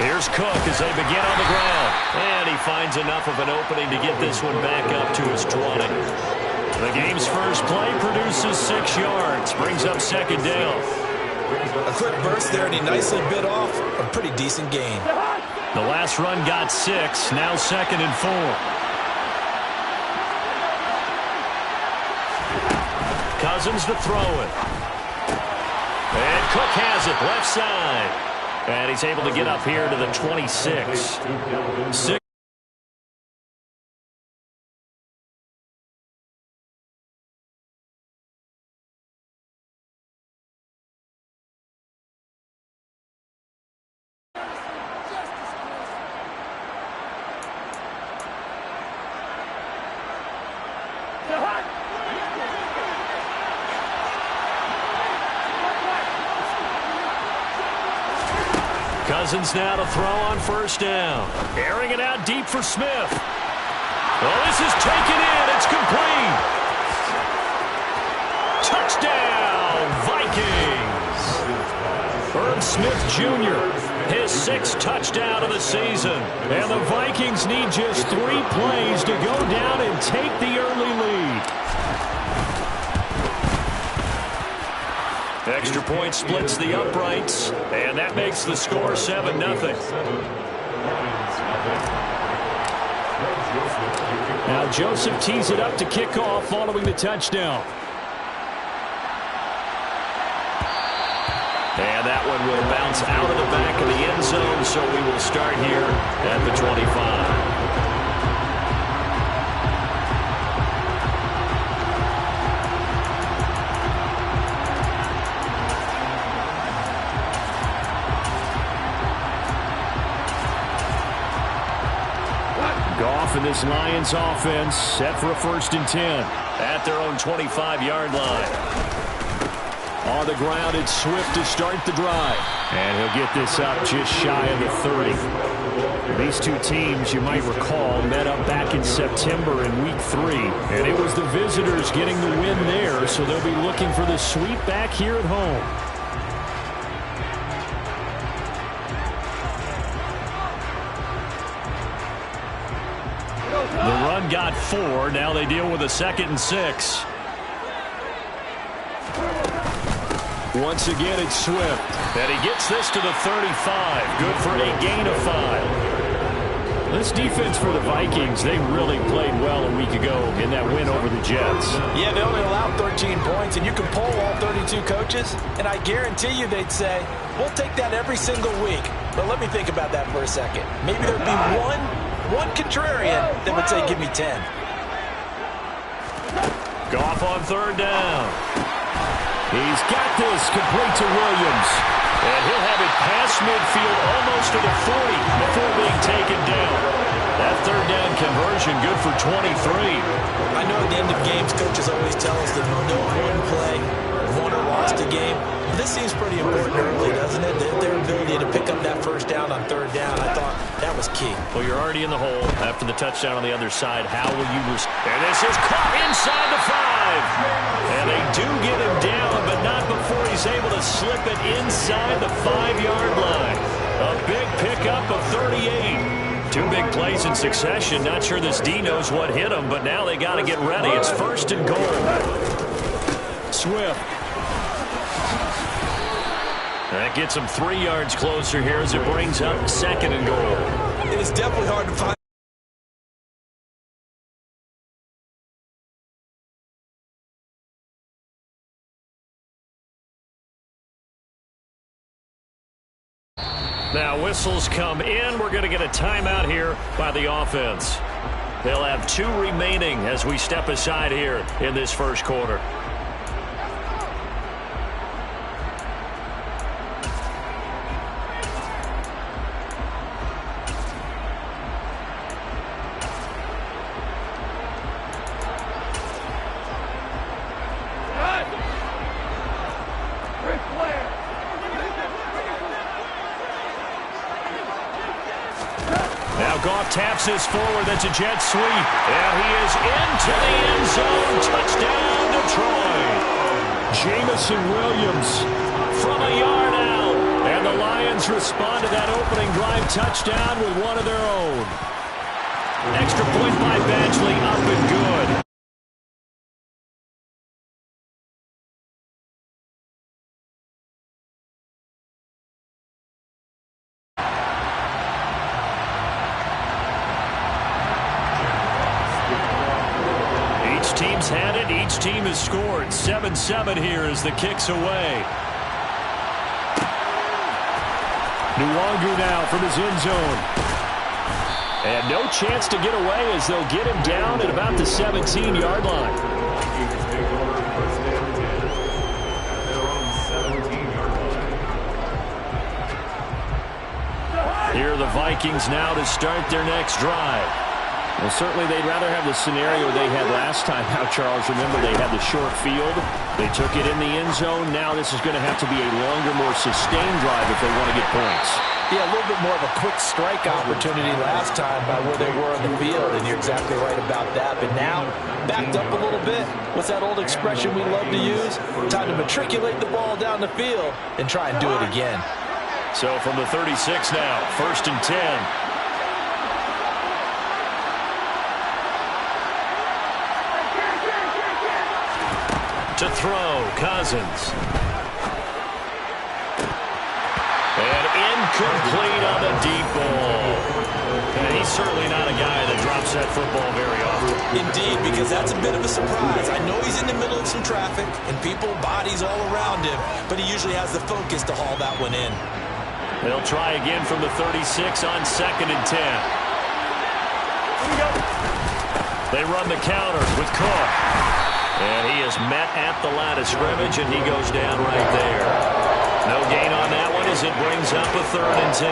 Here's Cook as they begin on the ground. And he finds enough of an opening to get this one back up to his 20. The game's first play produces 6 yards. Brings up second down. A quick burst there, and he nicely bit off a pretty decent gain. The last run got 6. Now second and 4. Cousins to throw it. And Cook has it left side. And he's able to get up here to the 26. Cousins now to throw on first down. Airing it out deep for Smith. Oh, this is taken in. It's complete. Touchdown, Vikings. Herb Smith Jr., his 6th touchdown of the season. And the Vikings need just 3 plays to go down and take the early lead. Extra point splits the uprights, and that makes the score 7-0. Now Joseph tees it up to kick off following the touchdown. And that one will bounce out of the back of the end zone, so we will start here at the 25. Goff and this Lions offense set for a 1st and 10 at their own 25-yard line. On the ground, it's Swift to start the drive. And he'll get this up just shy of the 30. These two teams, you might recall, met up back in September in Week 3. And it was the visitors getting the win there, so they'll be looking for the sweep back here at home. The run got 4. Now they deal with a 2nd and 6. Once again, it's Swift. And he gets this to the 35. Good for a gain of 5. This defense for the Vikings, they really played well a week ago in that win over the Jets. Yeah, they only allowed 13 points, and you can poll all 32 coaches, and I guarantee you they'd say, we'll take that every single week. But let me think about that for a second. Maybe there'd be one contrarian that would say, give me 10. Goff on 3rd down. He's got this complete to Williams. And he'll have it past midfield almost to the 40 before being taken down. That 3rd down conversion good for 23. I know at the end of games, coaches always tell us that no one play won or lost a game. This seems pretty important early, doesn't it? Their ability to pick up that 1st down on 3rd down, I thought that was key. Well, you're already in the hole after the touchdown on the other side. How will you And this is caught inside the 5. And they do get him down, but not before he's able to slip it inside the 5-yard line. A big pickup of 38. 2 big plays in succession. Not sure this D knows what hit him, but now they got to get ready. It's 1st and goal. Swift. That gets him 3 yards closer here as it brings up 2nd and goal. It is definitely hard to find. Now whistles come in. We're going to get a timeout here by the offense. They'll have 2 remaining as we step aside here in this 1st quarter. Goff taps this forward. That's a jet sweep. And he is into the end zone. Touchdown, Detroit. Jamison Williams from a yard out. And And the Lions respond to that opening drive touchdown with one of their own. Extra point by Badgley, up and good. Each team's had it. Each team has scored. 7-7 here as the kick's away. Nwangu now from his end zone. And no chance to get away as they'll get him down at about the 17-yard line. Here are the Vikings now to start their next drive. Well, certainly they'd rather have the scenario they had last time out, Charles. Remember, they had the short field. They took it in the end zone. Now this is going to have to be a longer, more sustained drive if they want to get points. Yeah, a little bit more of a quick strike opportunity last time by where they were on the field, and you're exactly right about that. But now, backed up a little bit. What's that old expression we love to use? Time to matriculate the ball down the field and try and do it again. So from the 36 now, 1st and 10. To throw, Cousins. And incomplete on the deep ball. And he's certainly not a guy that drops that football very often. Indeed, because that's a bit of a surprise. I know he's in the middle of some traffic and people, bodies all around him, but he usually has the focus to haul that one in. They'll try again from the 36 on 2nd and 10. They run the counter with Cook. And he is met at the line of scrimmage, and he goes down right there. No gain on that one as it brings up a 3rd and 10.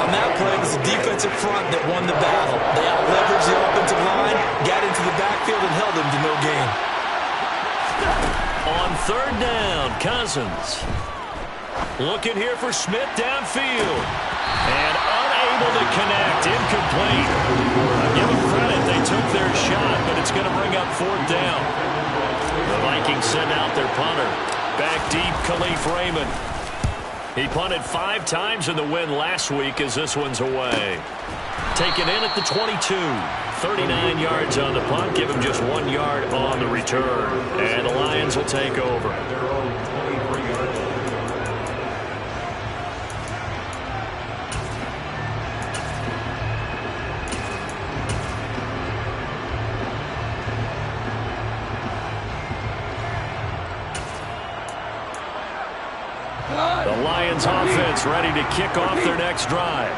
On that play, it was the defensive front that won the battle. They out-leveraged the offensive line, got into the backfield, and held him to no gain. On 3rd down, Cousins. Looking here for Smith downfield. And unable to connect. Incomplete. I'll give them credit. They took their shot, but it's going to bring up 4th down. The Vikings send out their punter. Back deep, Khalif Raymond. He punted 5 times in the win last week as this one's away. Taken in at the 22. 39 yards on the punt. Give him just 1 yard on the return. And the Lions will take over. The Lions offense ready to kick off their next drive.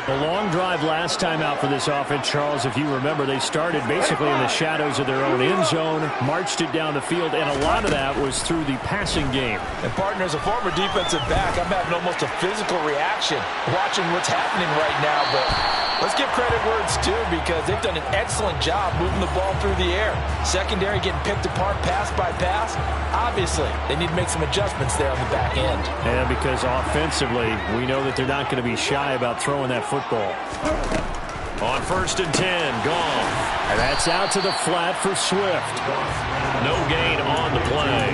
A long drive last time out for this offense, Charles. If you remember, they started basically in the shadows of their own end zone, marched it down the field, and a lot of that was through the passing game. And, partner, as a former defensive back, I'm having almost a physical reaction watching what's happening right now. But let's give credit where it's due because they've done an excellent job moving the ball through the air. Secondary getting picked apart pass by pass. Obviously, they need to make some adjustments there on the back end. And because offensively, we know that they're not going to be shy about throwing that football. On 1st and 10, gone. And that's out to the flat for Swift. No gain on the play,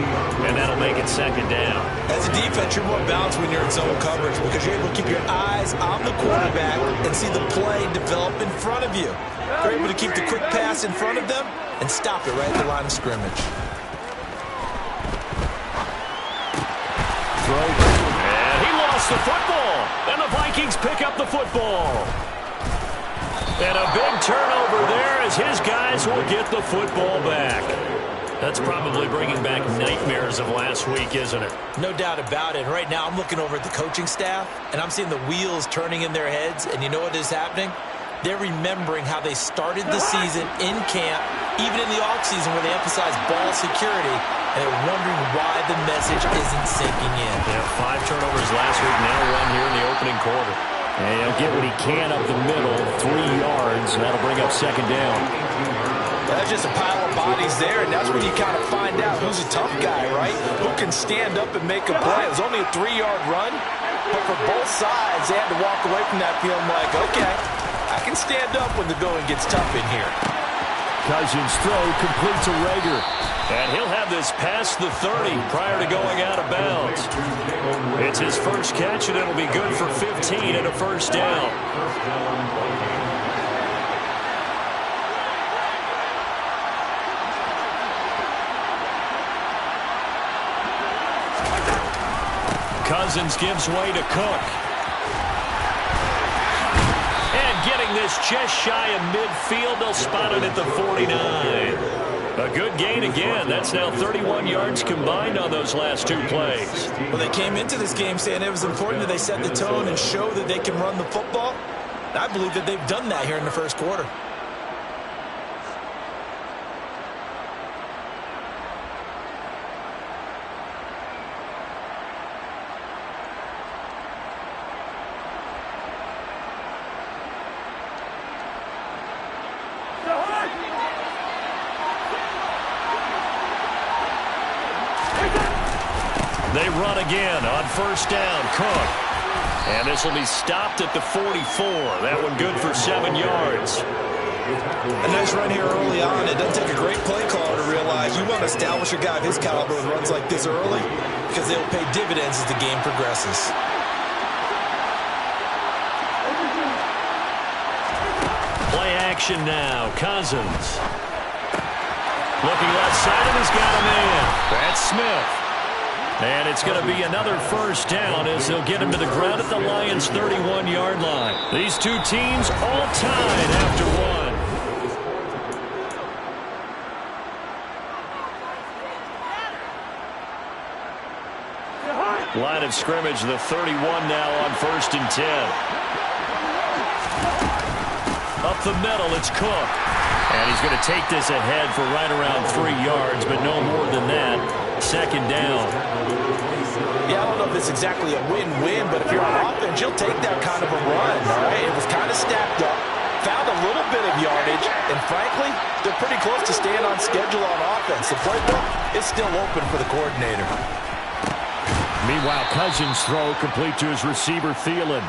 and that'll make it 2nd down. As a defense, you're more balanced when you're in zone coverage because you're able to keep your eyes on the quarterback and see the play develop in front of you. You're able to keep the quick pass in front of them and stop it right at the line of scrimmage. And he lost the football. And the Vikings pick up the football. And a big turnover there as his guys will get the football back. That's probably bringing back nightmares of last week, isn't it? No doubt about it. Right now I'm looking over at the coaching staff, and I'm seeing the wheels turning in their heads. And you know what is happening? They're remembering how they started the season in camp, even in the offseason where they emphasized ball security, and they're wondering why the message isn't sinking in. Yeah, 5 turnovers last week, now 1 here in the opening quarter. And he'll get what he can up the middle, 3 yards, and that'll bring up 2nd down. That's just a pile of bodies there, and that's when you kind of find out who's a tough guy, right? Who can stand up and make a play. It was only a 3-yard run, but for both sides, they had to walk away from that feeling like, okay, I can stand up when the going gets tough in here. Cousins' throw complete to Rager. And he'll have this past the 30 prior to going out of bounds. It's his first catch, and it'll be good for 15 and a first down. Cousins gives way to Cook. And getting this just shy of midfield, they'll spot it at the 49. A good gain again. That's now 31 yards combined on those last two plays. Well, they came into this game saying it was important that they set the tone and show that they can run the football. I believe that they've done that here in the first quarter. They run again on first down. Cook. And this will be stopped at the 44. That one good for 7 yards. A nice run here early on. It doesn't take a great play caller to realize you want to establish a guy of his caliber with runs like this early because they'll pay dividends as the game progresses. Play action now. Cousins. Looking left side, and he's got a man. That's Smith. And it's going to be another first down as they'll get him to the ground at the Lions' 31-yard line. These two teams all tied after one. Line of scrimmage, the 31 now on 1st and 10. Up the middle, it's Cook. And he's going to take this ahead for right around 3 yards, but no more than that. 2nd down. Yeah, I don't know if it's exactly a win-win, but if you're on offense, you'll take that kind of a run, all right? It was kind of stacked up, found a little bit of yardage, and frankly, they're pretty close to staying on schedule on offense. The playbook is still open for the coordinator. Meanwhile, Cousins' throw complete to his receiver, Thielen.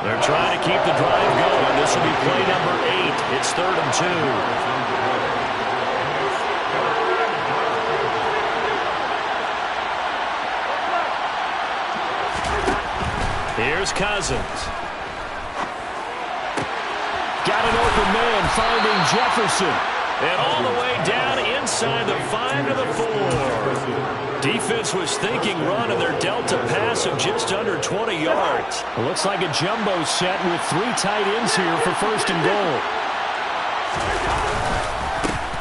They're trying to keep the drive going. This will be play number 8. It's 3rd and 2. Here's Cousins. Got an open man finding Jefferson. And all the way down inside the 5 to the 4. Defense was thinking run, and they're dealt a pass of just under 20 yards. It looks like a jumbo set with 3 tight ends here for 1st and goal.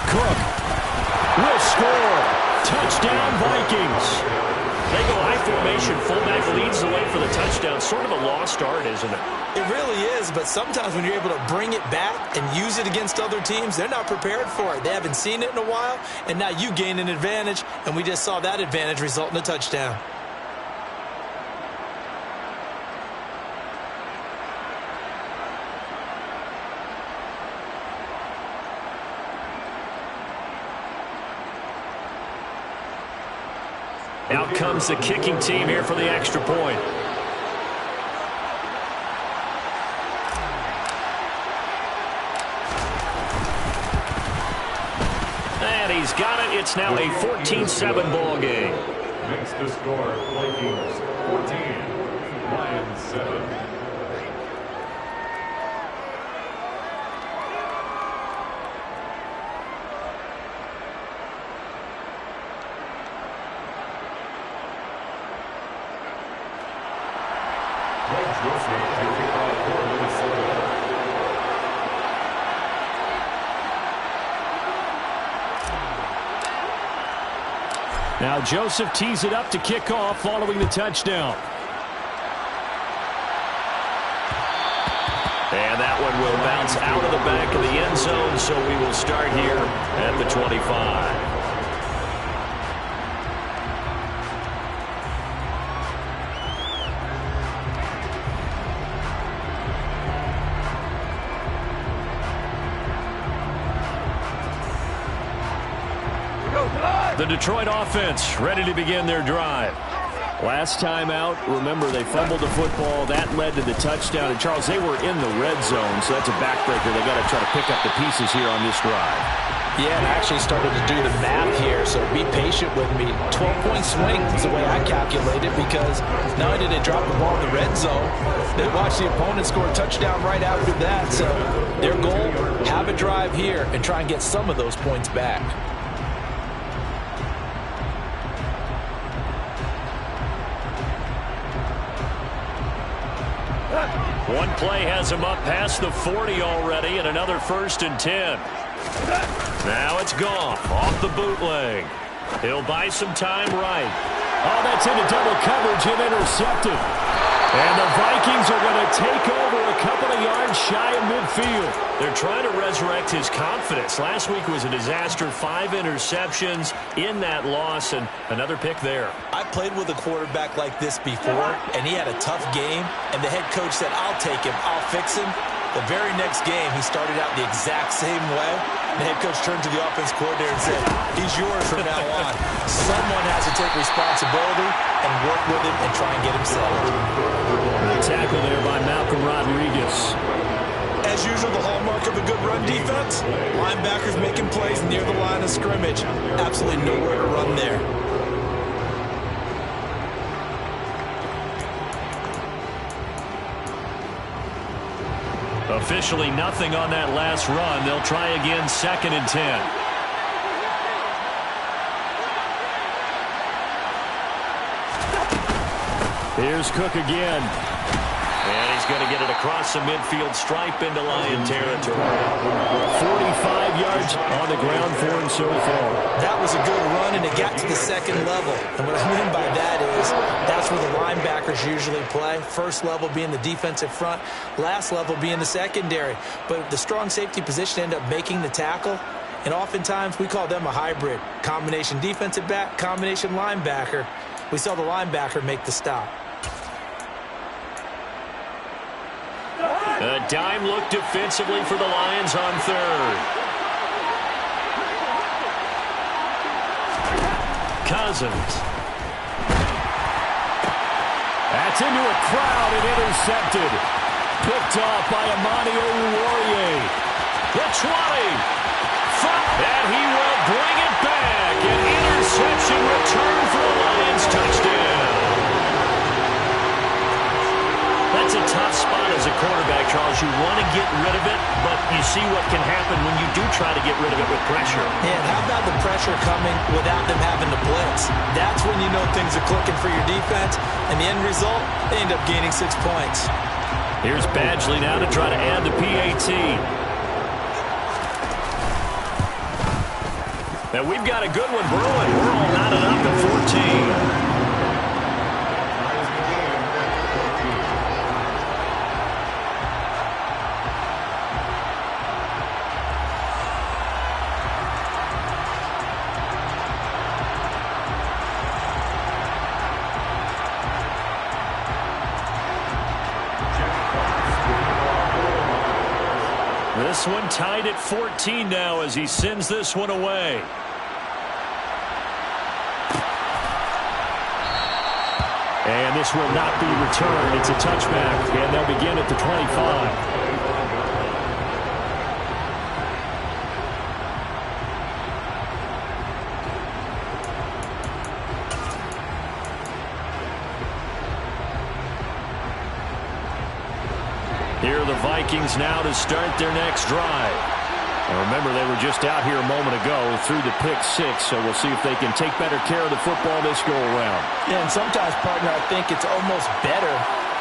Cook will score. Touchdown, Vikings. They go high formation. Fullback leads the way for the touchdown. Sort of a lost art, isn't it? It really is, but sometimes when you're able to bring it back and use it against other teams, they're not prepared for it. They haven't seen it in a while, and now you gain an advantage, and we just saw that advantage result in a touchdown. Out comes the kicking team here for the extra point. And he's got it. It's now a 14-7 ball game. Makes the score Vikings 14, Lions 7. Now Joseph tees it up to kick off following the touchdown. And that one will bounce out of the back of the end zone, so we will start here at the 25. The Detroit offense ready to begin their drive. Last time out, remember, they fumbled the football. That led to the touchdown. And, Charles, they were in the red zone, so that's a backbreaker. They got to try to pick up the pieces here on this drive. Yeah, and I actually started to do the math here, so be patient with me. 12-point swing is the way I calculate it, because not only did they drop the ball in the red zone, they watched the opponent score a touchdown right after that. So their goal, have a drive here and try and get some of those points back. One play has him up past the 40 already, and another 1st and 10. Now it's Goff off the bootleg. He'll buy some time right. Oh, that's into double coverage and intercepted. And the Vikings are going to take over a couple of yards shy of midfield. They're trying to resurrect his confidence. Last week was a disaster. 5 interceptions in that loss, and another pick there. I played with a quarterback like this before, and he had a tough game, and the head coach said, I'll take him, I'll fix him. The very next game, he started out the exact same way. The head coach turned to the offense coordinator and said, he's yours from now on. Someone has to take responsibility and work with him and try and get him settled. Tackle there by Malcolm Rodriguez. As usual, the hallmark of a good run defense, linebackers making plays near the line of scrimmage. Absolutely nowhere to run there. Officially nothing on that last run. They'll try again, 2nd and 10. Here's Cook again. And he's going to get it across the midfield stripe into Lion territory. 45 yards on the ground for him so far. That was a good run, and it got to the 2nd level. And what I mean by that is that's where the linebackers usually play. First level being the defensive front, last level being the secondary. But the strong safety position ended up making the tackle. And oftentimes we call them a hybrid. Combination defensive back, combination linebacker. We saw the linebacker make the stop. A dime look defensively for the Lions on 3rd. Cousins. That's into a crowd and intercepted. Picked off by Amani Oruwariye. The 20. And he will bring it back. An interception return for a Lions touchdown. That's a tough spot as a quarterback, Charles. You want to get rid of it, but you see what can happen when you do try to get rid of it with pressure. And how about the pressure coming without them having to blitz? That's when you know things are clicking for your defense. And the end result, they end up gaining 6 points. Here's Badgley now to try to add the PAT. Now we've got a good one brewing. We're all knotted up at 14. This one tied at 14 now as he sends this one away. And this will not be returned. It's a touchback, and they'll begin at the 25. Here are the Vikings now to start their next drive. And remember, they were just out here a moment ago through the pick 6, so we'll see if they can take better care of the football this go-around. Yeah, and sometimes, partner, I think it's almost better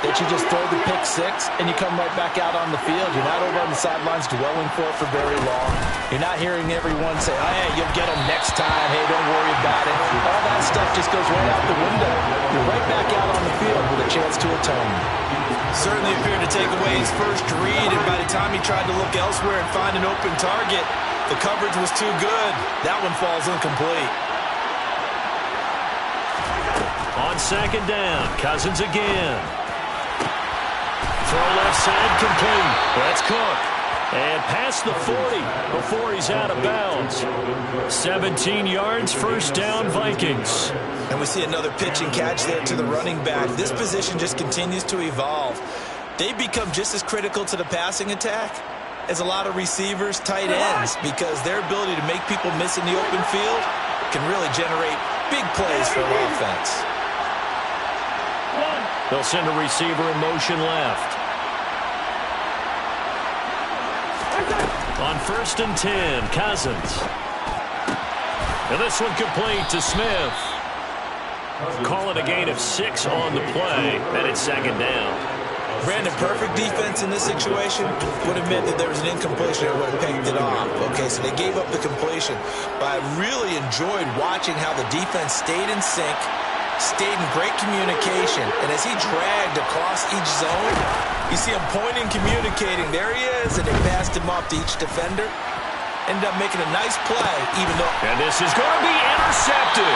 that you just throw the pick 6 and you come right back out on the field. You're not over on the sidelines dwelling for it for very long. You're not hearing everyone say, oh, hey, you'll get them next time. Hey, don't worry about it. All that stuff just goes right out the window. You're right back out on the field with a chance to atone. Certainly appeared to take away his first read, and by the time he tried to look elsewhere and find an open target, the coverage was too good. That one falls incomplete. On 2nd down, Cousins again. Throw left side complete. That's Cook. And past the 40 before he's out of bounds. 17 yards, first down, Vikings. And we see another pitch and catch there to the running back. This position just continues to evolve. They become just as critical to the passing attack as a lot of receivers, tight ends, because their ability to make people miss in the open field can really generate big plays for an offense. They'll send a receiver in motion left. On 1st and 10, Cousins. And this one complete to Smith. Call it a gain of 6 on the play, and it's 2nd down. Brandon, perfect defense in this situation would have meant that there was an incompletion and would have picked it off. Okay, so they gave up the completion. But I really enjoyed watching how the defense stayed in sync, stayed in great communication. And as he dragged across each zone, you see him pointing, communicating. There he is, and they passed him off to each defender. Ended up making a nice play, even though... And this is going to be intercepted.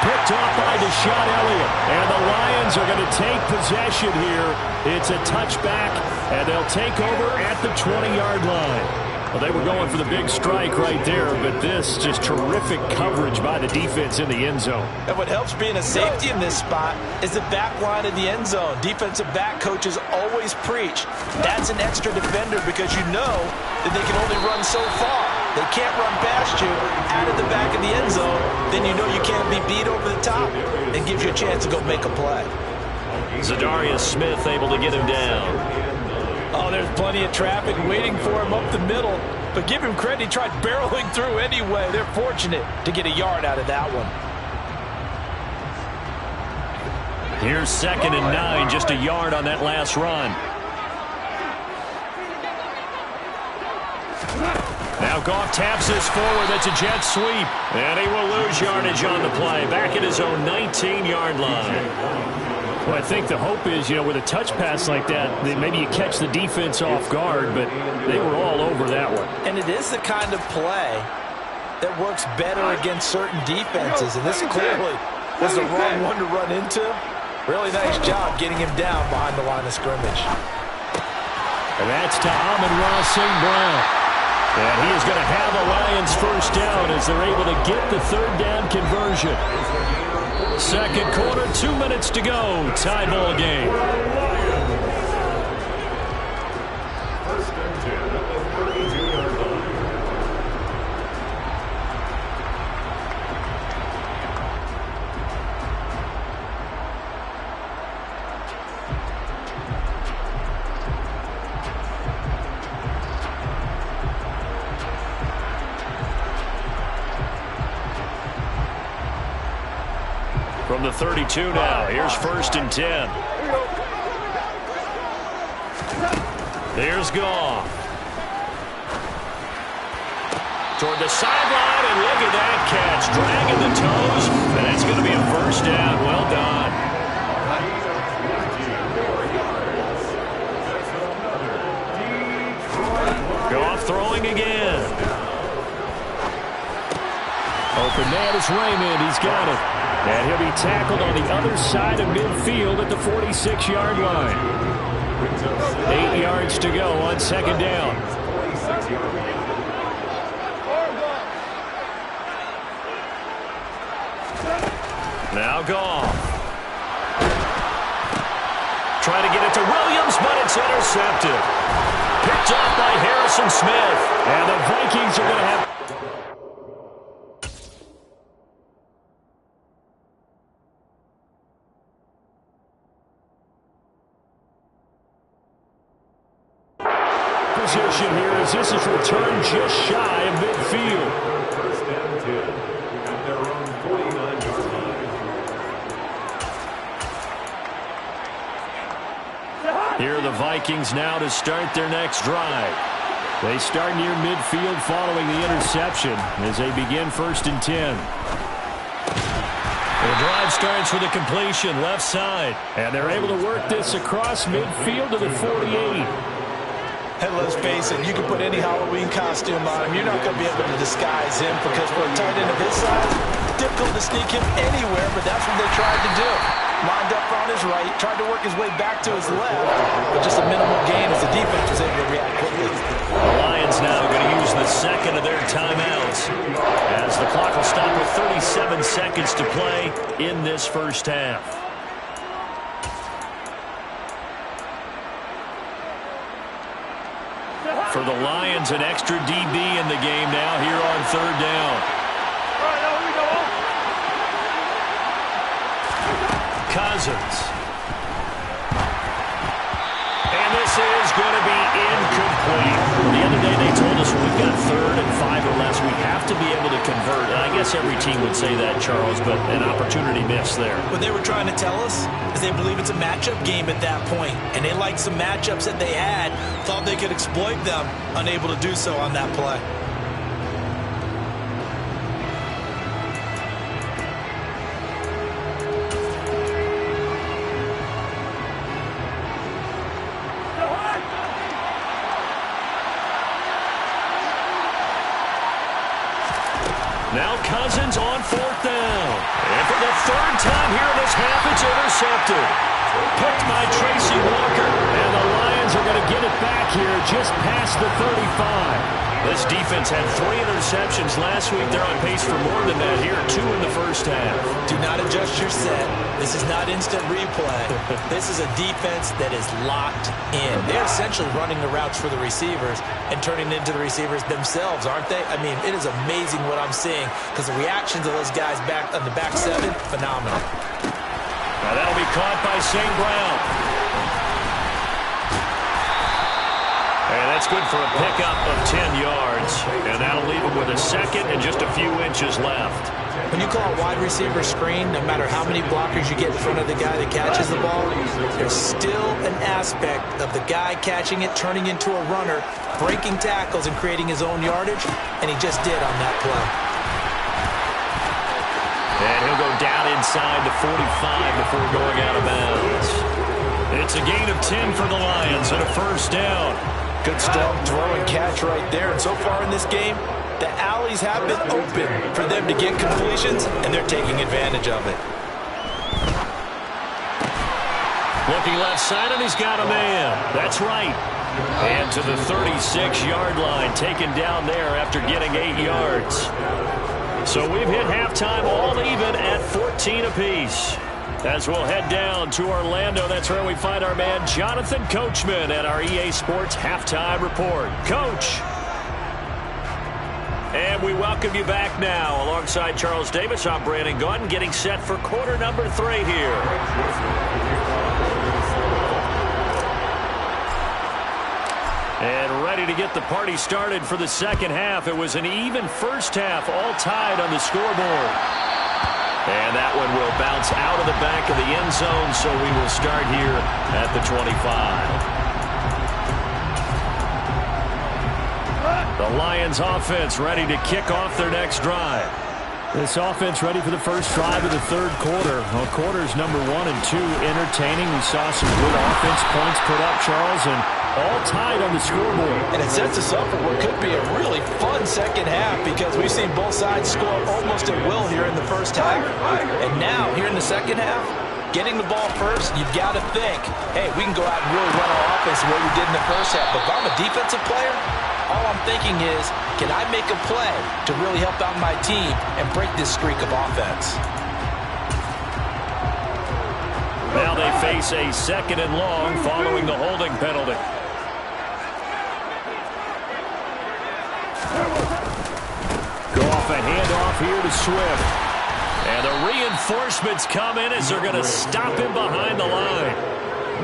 Picked off by Deshaun Elliott. And the Lions are going to take possession here. It's a touchback, and they'll take over at the 20-yard line. Well, they were going for the big strike right there, but this just terrific coverage by the defense in the end zone. And what helps being a safety in this spot is the back line of the end zone. Defensive back coaches always preach. That's an extra defender because you know that they can only run so far. They can't run past you out of the back of the end zone. Then you know you can't be beat over the top and gives you a chance to go make a play. Zadarius Smith able to get him down. Oh, there's plenty of traffic waiting for him up the middle. But give him credit, he tried barreling through anyway. They're fortunate to get a yard out of that one. Here's 2nd and 9, just a yard on that last run. Now Goff taps this forward. That's a jet sweep. And he will lose yardage on the play. Back at his own 19-yard line. Well, I think the hope is, with a touch pass like that, that maybe you catch the defense off guard, but they were all over that one. And it is the kind of play that works better against certain defenses, and this clearly was the wrong one to run into. Really nice job getting him down behind the line of scrimmage. And that's to Amon-Ra St. Brown. And he is going to have a Lions first down as they're able to get the 3rd down conversion. 2nd quarter, 2 minutes to go. Tie ball game. 1st and 10 at the 32-yard line. From the 32 now, here's 1st and 10. There's Goff. Toward the sideline, and look at that catch. Dragging the toes, and it's going to be a first down. Well done. Goff throwing again. Open man is Raymond. He's got it. And he'll be tackled on the other side of midfield at the 46-yard line. 8 yards to go on 2nd down. Now Goff. Trying to get it to Williams, but it's intercepted. Picked off by Harrison Smith. And the Vikings are going to have... position here as this is returned just shy of midfield. 1st and 10 at their own 49-yard line. Here are the Vikings now to start their next drive. They start near midfield following the interception as they begin 1st and 10. The drive starts with a completion left side, and they're able to work this across midfield to the 48. And let's face it, you can put any Halloween costume on him. You're not going to be able to disguise him because for a tight end of his size, difficult to sneak him anywhere, but that's what they tried to do. Lined up on his right, tried to work his way back to his left, but just a minimal gain as the defense was able to react quickly. timeouts, as the clock will stop with 37 seconds to play in this first half. For the Lions, an extra DB in the game now here on third down. Cousins. And this is going to be incomplete. The other day they told us when we've got 3rd and 5 or less, we have to be able to convert. And I guess every team would say that, Charles, but an opportunity missed there. What they were trying to tell us is they believe it's a matchup game at that point, and they liked some matchups that they had, thought they could exploit them, unable to do so on that play. Now Cousins on 4th down. And for the 3rd time here in this half, it's intercepted. Picked by Tracy Walker. And the Lions are going to get it back here just past the 35. This defense had 3 interceptions last week. They're on pace for more than that here. 2 in the first half. Do not adjust your set. This is not instant replay. This is a defense that is locked in. They're essentially running the routes for the receivers and turning into the receivers themselves, aren't they? I mean, it is amazing what I'm seeing because the reactions of those guys back on the back 7, phenomenal. Now that'll be caught by St. Brown. And that's good for a pickup of 10 yards. And that'll leave him with a 2nd and just a few inches left. When you call a wide receiver screen, no matter how many blockers you get in front of the guy that catches the ball, there's still an aspect of the guy catching it, turning into a runner, breaking tackles and creating his own yardage, and he just did on that play. And he'll go down inside the 45 before going out of bounds. It's a gain of 10 for the Lions and a 1st down. Good strong throw and catch right there. And so far in this game, the alleys have been open for them to get completions, and they're taking advantage of it. Looking left side, and he's got a man. That's right. And to the 36-yard line, taken down there after getting 8 yards. So we've hit halftime all even at 14 apiece. As we'll head down to Orlando, that's where we find our man Jonathan Coachman at our EA Sports Halftime Report. Coach. And we welcome you back now. Alongside Charles Davis, I'm Brandon Gaudin, getting set for quarter number 3 here. And ready to get the party started for the second half. It was an even first half, all tied on the scoreboard. And that one will bounce out of the back of the end zone, so we will start here at the 25. The Lions offense ready to kick off their next drive. This offense ready for the first drive of the 3rd quarter. Well, quarters number 1 and 2 entertaining. We saw some good offense points put up, Charles, and all tied on the scoreboard. And it sets us up for what could be a really fun second half because we've seen both sides score almost at will here in the first half. And now, here in the second half, getting the ball first, you've got to think, hey, we can go out and really run our offense the way we did in the first half. But if I'm a defensive player, all I'm thinking is, can I make a play to really help out my team and break this streak of offense? Now they face a 2nd and long following the holding penalty. Goff, a handoff here to Swift. And the reinforcements come in as they're going to stop him behind the line.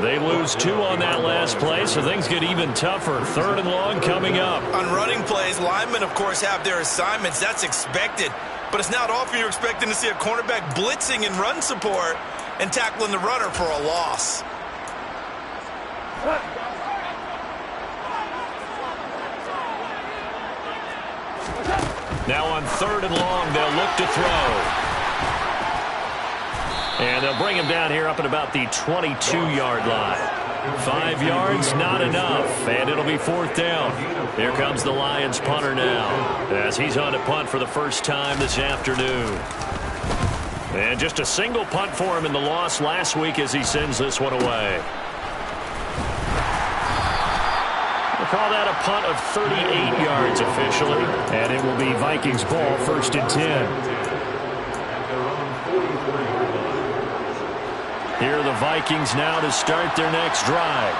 They lose 2 on that last play, so things get even tougher. 3rd and long coming up. On running plays, linemen, of course, have their assignments. That's expected. But it's not often you're expecting to see a cornerback blitzing in run support and tackling the runner for a loss. Now on 3rd and long, they'll look to throw. And they'll bring him down here up at about the 22-yard line. 5 yards, not enough. And it'll be 4th down. Here comes the Lions punter now, as he's on to punt for the first time this afternoon. And just a single punt for him in the loss last week as he sends this one away. We'll call that a punt of 38 yards officially. And it will be Vikings ball, 1st and 10. Here are the Vikings now to start their next drive.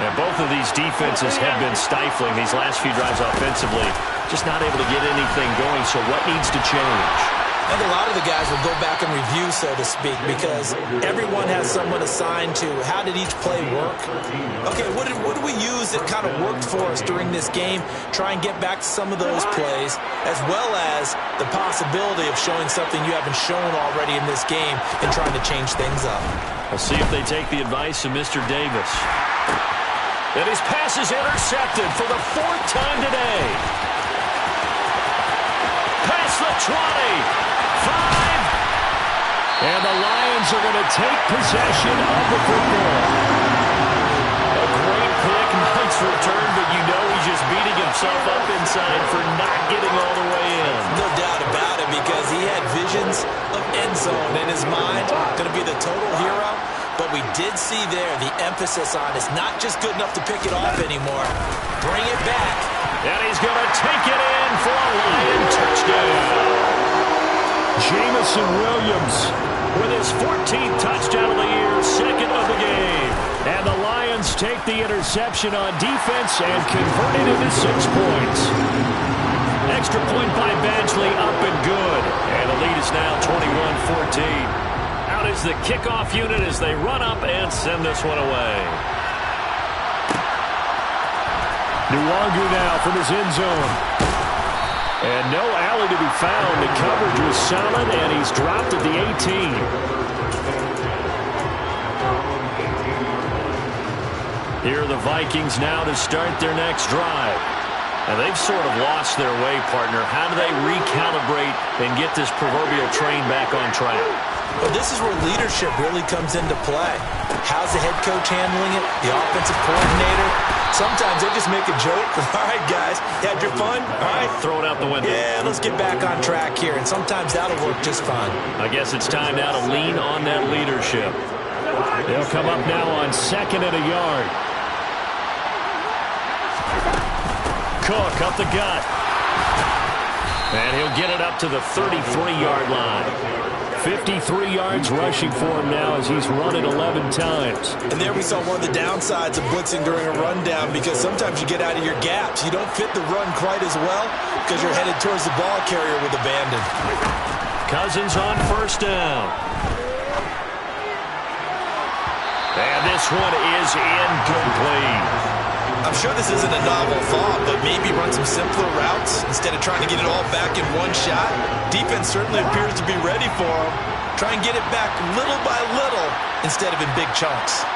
And both of these defenses have been stifling these last few drives offensively. Just not able to get anything going, so what needs to change? I think a lot of the guys will go back and review, so to speak, because everyone has someone assigned to how did each play work. Okay, what did we use that kind of worked for us during this game? Try and get back to some of those plays, as well as the possibility of showing something you haven't shown already in this game and trying to change things up. We'll see if they take the advice of Mr. Davis. And his pass is intercepted for the 4th time today. Past the 20. 5. And the Lions are going to take possession of the football. A great pick, nice return, but you know he's just beating himself up inside for not getting all the way in. No doubt about it, because he had visions of end zone in his mind. Going to be the total hero. But we did see there the emphasis on it's not just good enough to pick it off anymore. Bring it back. And he's going to take it in for a Lion touchdown. Jamison Williams with his 14th touchdown of the year, 2nd of the game. And the Lions take the interception on defense and convert it into 6 points. Extra point by Badgley, up and good. And the lead is now 21-14. Out is the kickoff unit as they run up and send this one away. Nwangu now from his end zone. And no alley to be found. The coverage was solid, and he's dropped at the 18. Here are the Vikings now to start their next drive. And they've sort of lost their way, partner. How do they recalibrate and get this proverbial train back on track? Well, this is where leadership really comes into play. How's the head coach handling it? The offensive coordinator? Sometimes they just make a joke. All right, guys, you had your fun? All right. Throw it out the window. Yeah, let's get back on track here. And sometimes that'll work just fine. I guess it's time now to lean on that leadership. They'll come up now on 2nd and a yard. Cook up the gut. And he'll get it up to the 33-yard line. 53 yards rushing for him now as he's run it 11 times. And there we saw one of the downsides of blitzing during a rundown, because sometimes you get out of your gaps. You don't fit the run quite as well because you're headed towards the ball carrier with abandon. Cousins on 1st down. And this one is incomplete. I'm sure this isn't a novel thought, but maybe run some simpler routes instead of trying to get it all back in one shot. Defense certainly appears to be ready for him. Try and get it back little by little instead of in big chunks.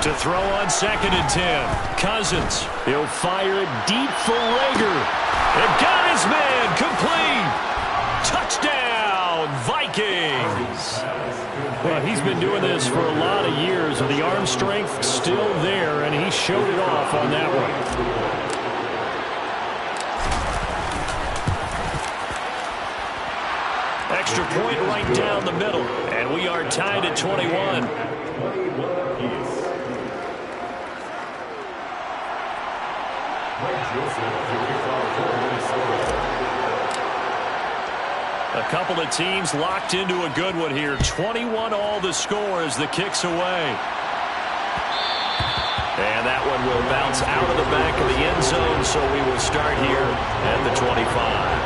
To throw on 2nd and 10. Cousins. He'll fire it deep for Rager. And got his man complete. Touchdown, Vikings. Well, he's been doing this for a lot of years, and the arm strength still there, and he showed it off on that one. Extra point right down the middle, and we are tied at 21. A couple of teams locked into a good one here. 21 all the score as the kick's away. And that one will bounce out of the back of the end zone, so we will start here at the 25.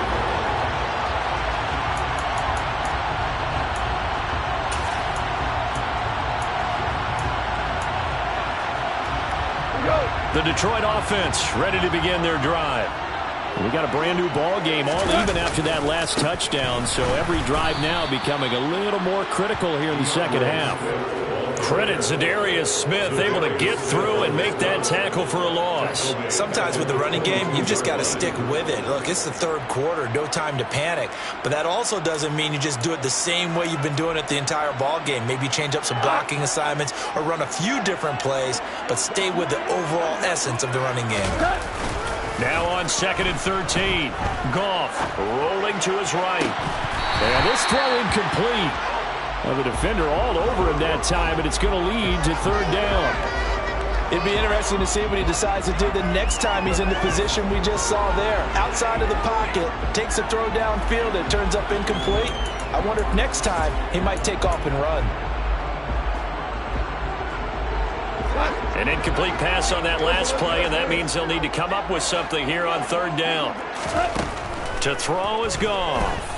The Detroit offense ready to begin their drive. We got a brand new ball game, all even after that last touchdown, so every drive now becoming a little more critical here in the 2nd half. Credit Zadarius Smith able to get through and make that tackle for a loss. Sometimes with the running game, you've just got to stick with it. Look, it's the 3rd quarter, no time to panic. But that also doesn't mean you just do it the same way you've been doing it the entire ball game. Maybe change up some blocking assignments or run a few different plays, but stay with the overall essence of the running game. Now on 2nd and 13. Goff rolling to his right. And this throw incomplete. Well, the defender all over him that time, and it's going to lead to third down. It'd be interesting to see what he decides to do the next time he's in the position we just saw there. Outside of the pocket, takes a throw downfield, it turns up incomplete. I wonder if next time he might take off and run. An incomplete pass on that last play, and that means they'll need to come up with something here on third down. To throw is Goff.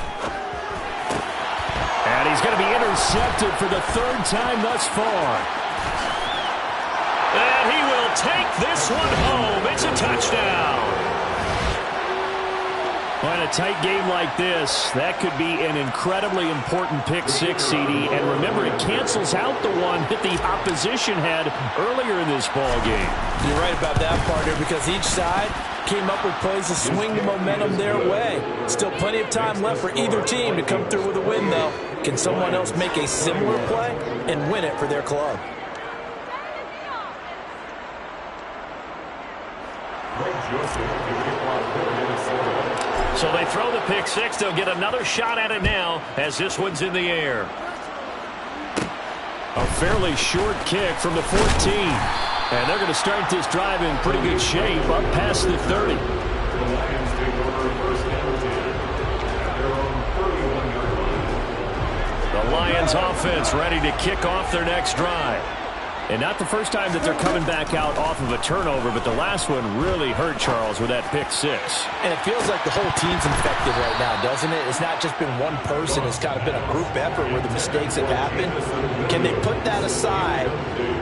And he's going to be intercepted for the third time thus far. And he will take this one home. It's a touchdown. Well, in a tight game like this, that could be an incredibly important pick six, CD. And remember, it cancels out the one that the opposition had earlier in this ball game. You're right about that, partner, because each side came up with plays to swing the momentum their way. Still plenty of time left for either team to come through with a win, though. Can someone else make a similar play and win it for their club? So they throw the pick six. They'll get another shot at it now as this one's in the air. A fairly short kick from the 14. And they're going to start this drive in pretty good shape up past the 30. The Lions take over first and 10 at their own 31-yard line. The Lions offense ready to kick off their next drive. And not the first time that they're coming back out off of a turnover, but the last one really hurt, Charles, with that pick six. And it feels like the whole team's infected right now, doesn't it? It's not just been one person. It's kind of been a group effort where the mistakes have happened. Can they put that aside,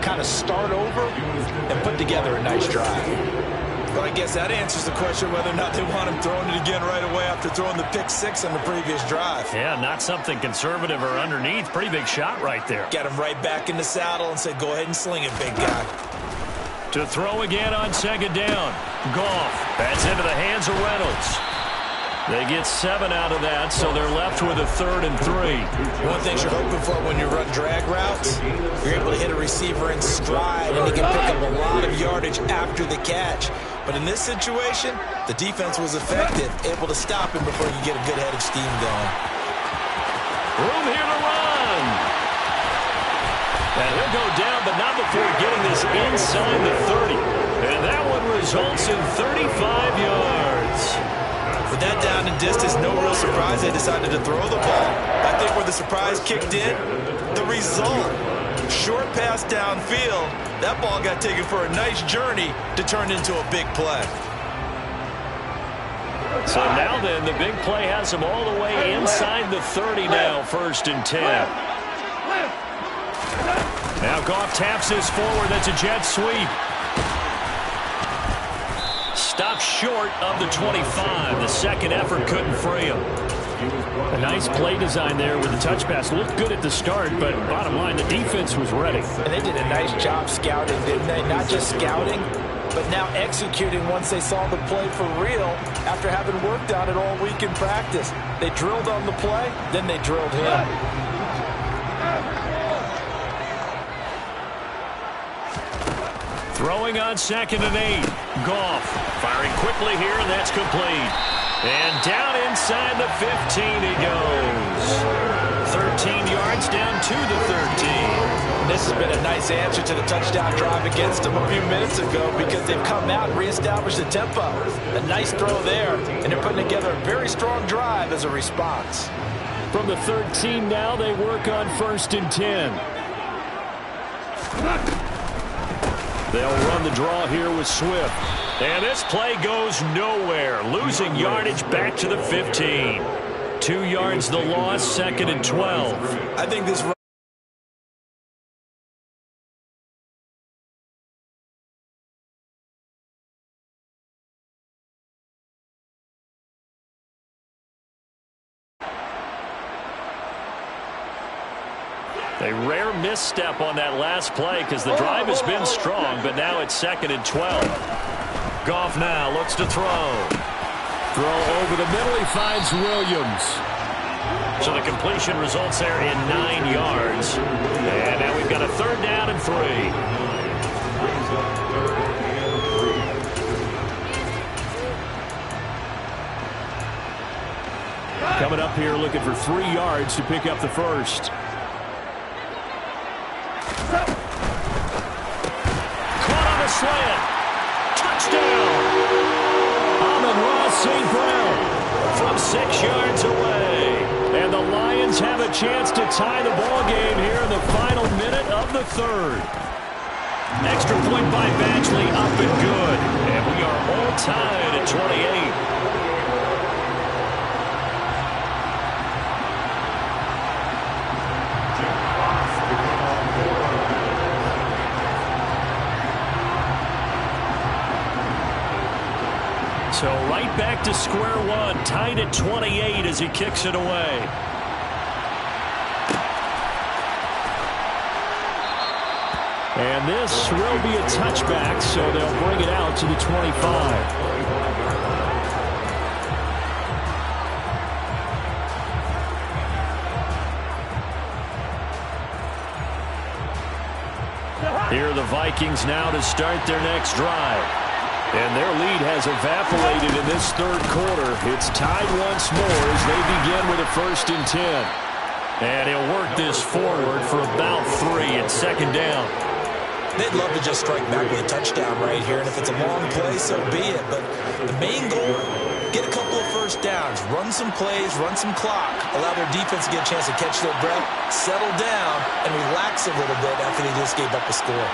kind of start over, and put together a nice drive? Well, I guess that answers the question whether or not they want him throwing it again right away after throwing the pick six on the previous drive. Yeah, not something conservative or underneath. Pretty big shot right there. Get him right back in the saddle and said, go ahead and sling it, big guy. To throw again on second down. Goff. That's into the hands of Reynolds. They get 7 out of that, so they're left with a 3rd and 3. One thing you're hoping for when you run drag routes, you're able to hit a receiver in stride, and he can pick up a lot of yardage after the catch. But in this situation, the defense was effective, able to stop him before you get a good head of steam going. Room here to run. And he'll go down, but not before getting this inside the 30. And that one results in 35 yards. With that down and distance, no real surprise they decided to throw the ball. I think where the surprise kicked in, the result. Short pass downfield. That ball got taken for a nice journey to turn into a big play. So now then, the big play has him all the way inside the 30 now, 1st and 10. Now Goff taps this forward. That's a jet sweep. Stopped short of the 25. The second effort couldn't free him. A nice play design there with the touch pass. Looked good at the start, but bottom line, the defense was ready. And they did a nice job scouting, didn't they? Not just scouting, but now executing once they saw the play for real after having worked on it all week in practice. They drilled on the play, then they drilled him. Throwing on 2nd and 8. Goff firing quickly here, and that's complete. And down inside the 15 he goes. 13 yards down to the 13. This has been a nice answer to the touchdown drive against them a few minutes ago because they've come out and reestablished the tempo. A nice throw there, and they're putting together a very strong drive as a response. From the 13 now, they work on 1st and 10. They'll run the draw here with Swift. And this play goes nowhere. Losing yardage back to the 15. 2 yards the loss, 2nd and 12. I think this A rare misstep on that last play because the drive has been strong, but now it's 2nd and 12. Goff now looks to throw. Throw over the middle. He finds Williams. So the completion results there in 9 yards. And now we've got a 3rd down and 3. Coming up here looking for 3 yards to pick up the first. St. Brown from 6 yards away. And the Lions have a chance to tie the ball game here in the final minute of the third. Extra point by Badgley, up and good. And we are all tied at 28. So right back to square one, tied at 28 as he kicks it away. And this will be a touchback, so they'll bring it out to the 25. Here are the Vikings now to start their next drive. And their lead has evaporated in this third quarter. It's tied once more as they begin with a 1st and 10. And he'll work this forward for about 3 at 2nd down. They'd love to just strike back with a touchdown right here, and if it's a long play, so be it. But the main goal, get a couple of first downs, run some plays, run some clock, allow their defense to get a chance to catch their breath, settle down, and relax a little bit after they just gave up a score.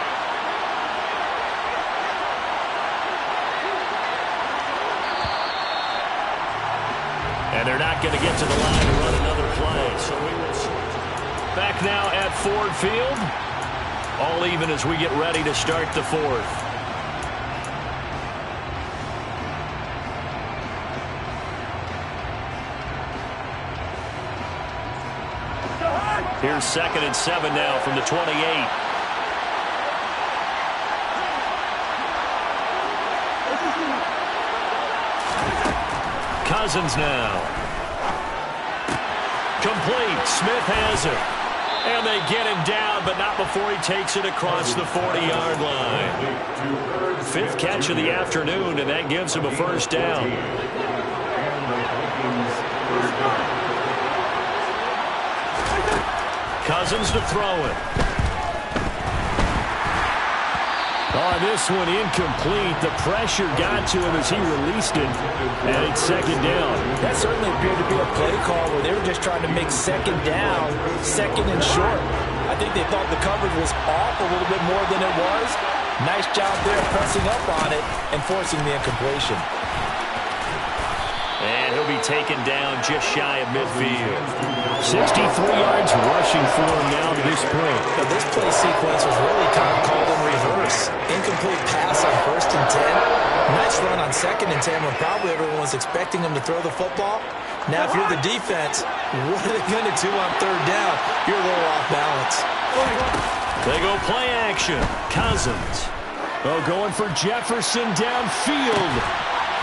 And they're not going to get to the line to run another play. So we will back now at Ford Field. All even as we get ready to start the fourth. Here's 2nd and 7 now from the 28. Cousins now. Complete. Smith has it. And they get him down, but not before he takes it across the 40-yard line. 5th catch of the afternoon, and that gives him a 1st down. Cousins to throw it. On this one, incomplete. The pressure got to him as he released it, and it's 2nd down. That certainly appeared to be a play call where they were just trying to make 2nd down, 2nd and short. I think they thought the coverage was off a little bit more than it was. Nice job there pressing up on it and forcing the incompletion. And he'll be taken down just shy of midfield. 63 yards rushing for him now to this point. Now, this play sequence was really kind of called in reverse. Incomplete pass on 1st and 10. Nice run on 2nd and 10 when probably everyone was expecting him to throw the football. Now, if you're the defense, what are they going to do on 3rd down? You're a little off balance. They go play action. Cousins. Oh, going for Jefferson downfield.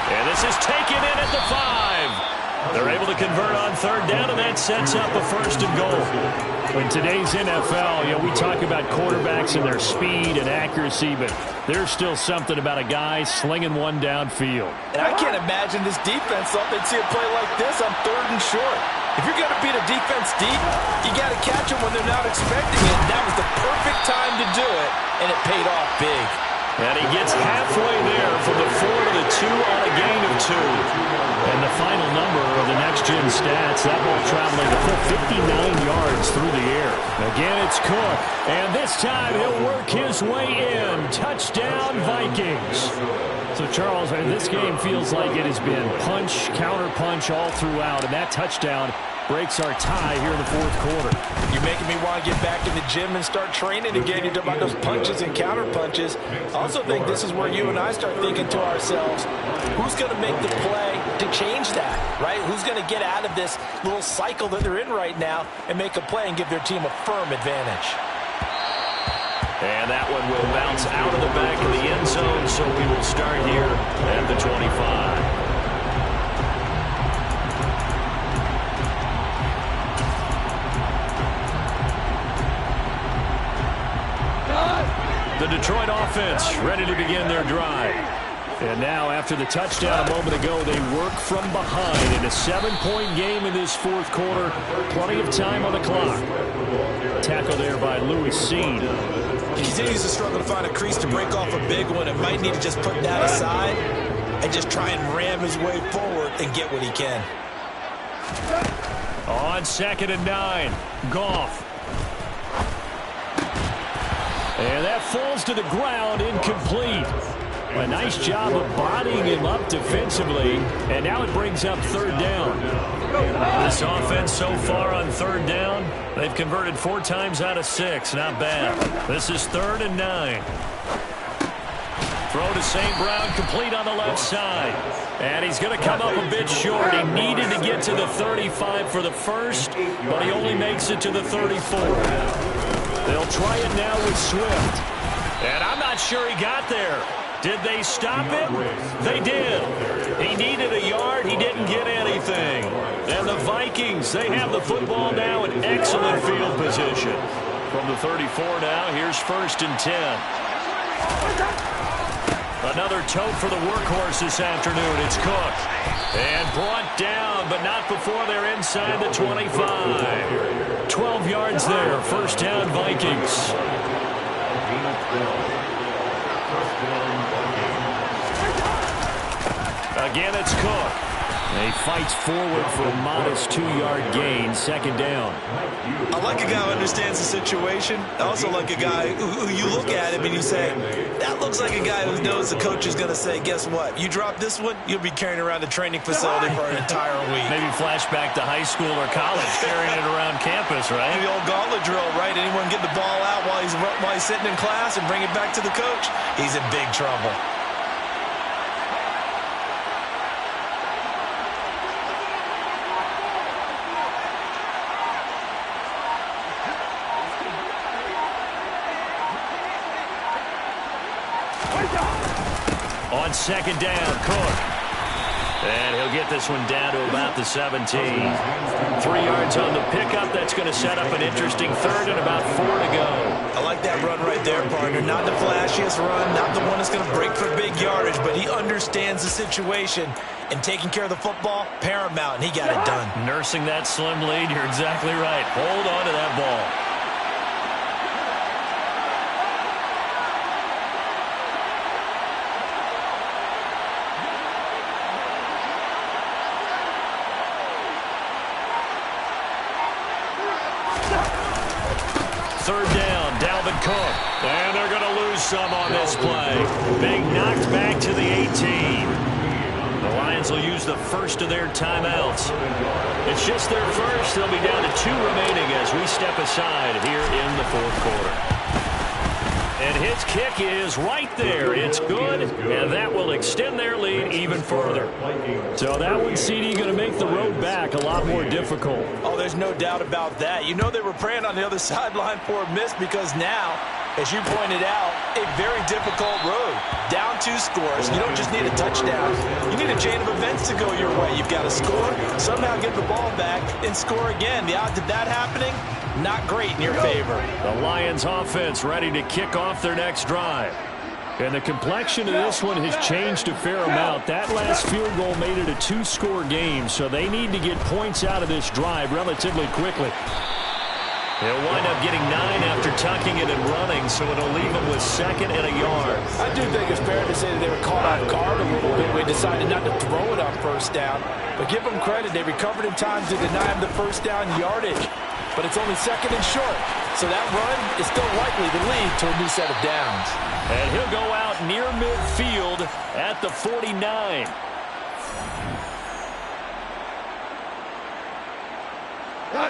And this is taken in at the 5. They're able to convert on 3rd down, and that sets up a 1st and goal. In today's NFL, we talk about quarterbacks and their speed and accuracy, but there's still something about a guy slinging one downfield. And I can't imagine this defense thought they'd see a play like this on 3rd and short. If you're going to beat a defense deep, you got to catch them when they're not expecting it. That was the perfect time to do it, and it paid off big. And he gets halfway there from the 4 to the 2 on a gain of 2. And the final number of the next-gen stats, that ball traveling a full 59 yards through the air. Again, it's Cook. And this time he'll work his way in. Touchdown, Vikings. So, Charles, this game feels like it has been punch, counter-punch all throughout. And that touchdown breaks our tie here in the 4th quarter. You're making me want to get back in the gym and start training again. You talk about those punches and counter punches. I also think this is where you and I start thinking to ourselves, who's going to make the play to change that, right? Who's going to get out of this little cycle that they're in right now and make a play and give their team a firm advantage? And that one will bounce out of the back of the end zone, so we will start here at the 25. The Detroit offense ready to begin their drive. And now, after the touchdown a moment ago, they work from behind in a 7-point game in this 4th quarter. Plenty of time on the clock. Tackle there by Louis Sean. He continues to struggle to find a crease to break off a big one and might need to just put that aside. and just try and ram his way forward and get what he can. On 2nd and 9, Goff. And that falls to the ground, incomplete. A nice job of bodying him up defensively, and now it brings up 3rd down. This offense so far on 3rd down, they've converted 4 times out of 6. Not bad. This is 3rd and 9. Throw to St. Brown, complete on the left side. And he's going to come up a bit short. He needed to get to the 35 for the first, but he only makes it to the 34. They'll try it now with Swift. And I'm not sure he got there. Did they stop him? They did. He needed a yard. He didn't get anything. And the Vikings, they have the football now in excellent field position. From the 34 now, here's 1st and 10. Another tote for the workhorse this afternoon. It's Cook. And brought down, but not before they're inside the 25. 12 yards there. 1st down, Vikings. Again, it's Cook. And he fights forward for a modest 2-yard gain. 2nd down. I like a guy who understands the situation. I also like a guy who you look at him and you say, that looks like a guy who knows the coach is going to say, guess what? You drop this one, you'll be carrying around the training facility for an entire week. Maybe flashback to high school or college, carrying it around campus, right? The old gauntlet drill, right? Anyone get the ball out while he's sitting in class and bring it back to the coach? He's in big trouble. On 2nd down, Cook. And he'll get this one down to about the 17. 3 yards on the pickup. That's going to set up an interesting 3rd and about 4 to go. I like that run right there, partner. Not the flashiest run, not the one that's going to break for big yardage, but he understands the situation, and taking care of the football, paramount, and he got it done. Nursing that slim lead, you're exactly right. Hold on to that ball. Cook. And they're going to lose some on this play. Being knocked back to the 18. The Lions will use the first of their timeouts. It's just their first. They'll be down to 2 remaining as we step aside here in the 4th quarter. And his kick is right there. It's good, and that will extend their lead even further. So that one, CD, going to make the road back a lot more difficult. Oh, there's no doubt about that. You know they were praying on the other sideline for a miss because now, as you pointed out, a very difficult road. Down 2 scores. You don't just need a touchdown. You need a chain of events to go your way. You've got to score, somehow get the ball back, and score again. The odds of that happening, not great in your favor. The Lions offense ready to kick off their next drive. And the complexion of this one has changed a fair amount. That last field goal made it a 2-score game, so they need to get points out of this drive relatively quickly. They'll wind up getting 9 after tucking it and running, so it'll leave them with 2nd and a yard. I do think it's fair to say that they were caught off guard a little bit. We decided not to throw it on 1st down. But give them credit. They recovered in time to deny him the 1st down yardage. But it's only 2nd and short. So that run is still likely to lead to a new set of downs. And he'll go out near midfield at the 49.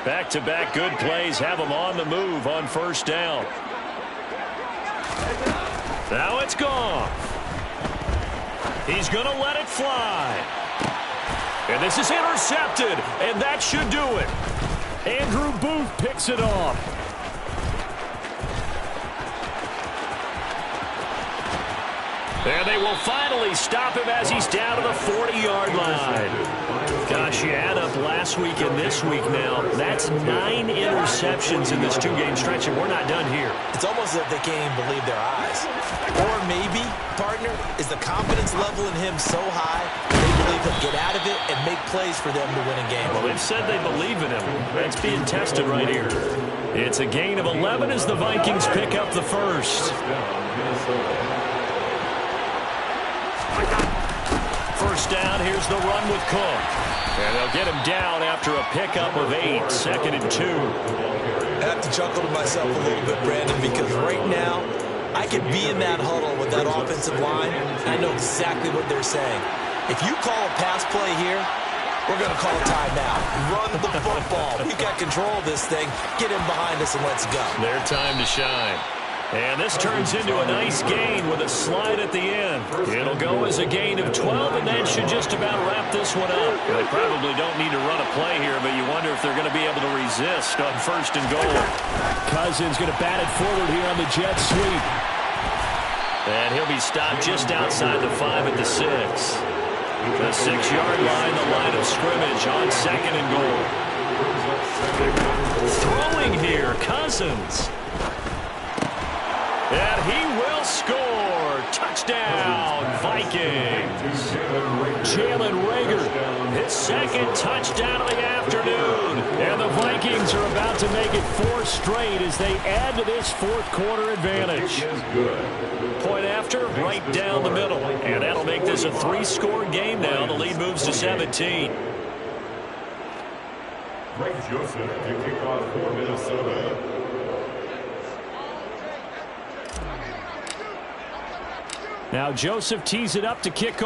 Back-to-back good plays have them on the move on 1st down. Now it's gone. He's going to let it fly. And this is intercepted, and that should do it. Andrew Booth picks it off. And they will finally stop him as he's down to the 40-yard line. Gosh, you add up last week and this week now. That's 9 interceptions in this 2-game stretch, and we're not done here. It's almost as if they can't even believe their eyes. Or maybe, partner, is the confidence level in him so high they believe he'll get out of it and make plays for them to win a game. Well, they've said they believe in him. That's being tested right here. It's a gain of 11 as the Vikings pick up the first. first down. Here's the run with Cook. And they'll get him down after a pickup of 8, 2nd and 2. I have to chuckle to myself a little bit, Brandon, because right now I could be in that huddle with that offensive line, and I know exactly what they're saying. If you call a pass play here, we're going to call a timeout. Run the football. We've got control of this thing. Get in behind us and let's go. Their time to shine. And this turns into a nice gain with a slide at the end. It'll go as a gain of 12, and that should just about wrap this one up. They probably don't need to run a play here, but you wonder if they're going to be able to resist on 1st and goal. Cousins going to bat it forward here on the jet sweep. And he'll be stopped just outside the 5 at the 6. The 6-yard line, the line of scrimmage on 2nd and goal. Throwing here, Cousins. And he will score. Touchdown, Vikings. Jalen Reagor, his 2nd touchdown of the afternoon. And the Vikings are about to make it 4 straight as they add to this 4th quarter advantage. Point after, right down the middle. And that'll make this a 3-score game now. The lead moves to 17. Greg Joseph to kick off for Minnesota. Now Joseph tees it up to kick off.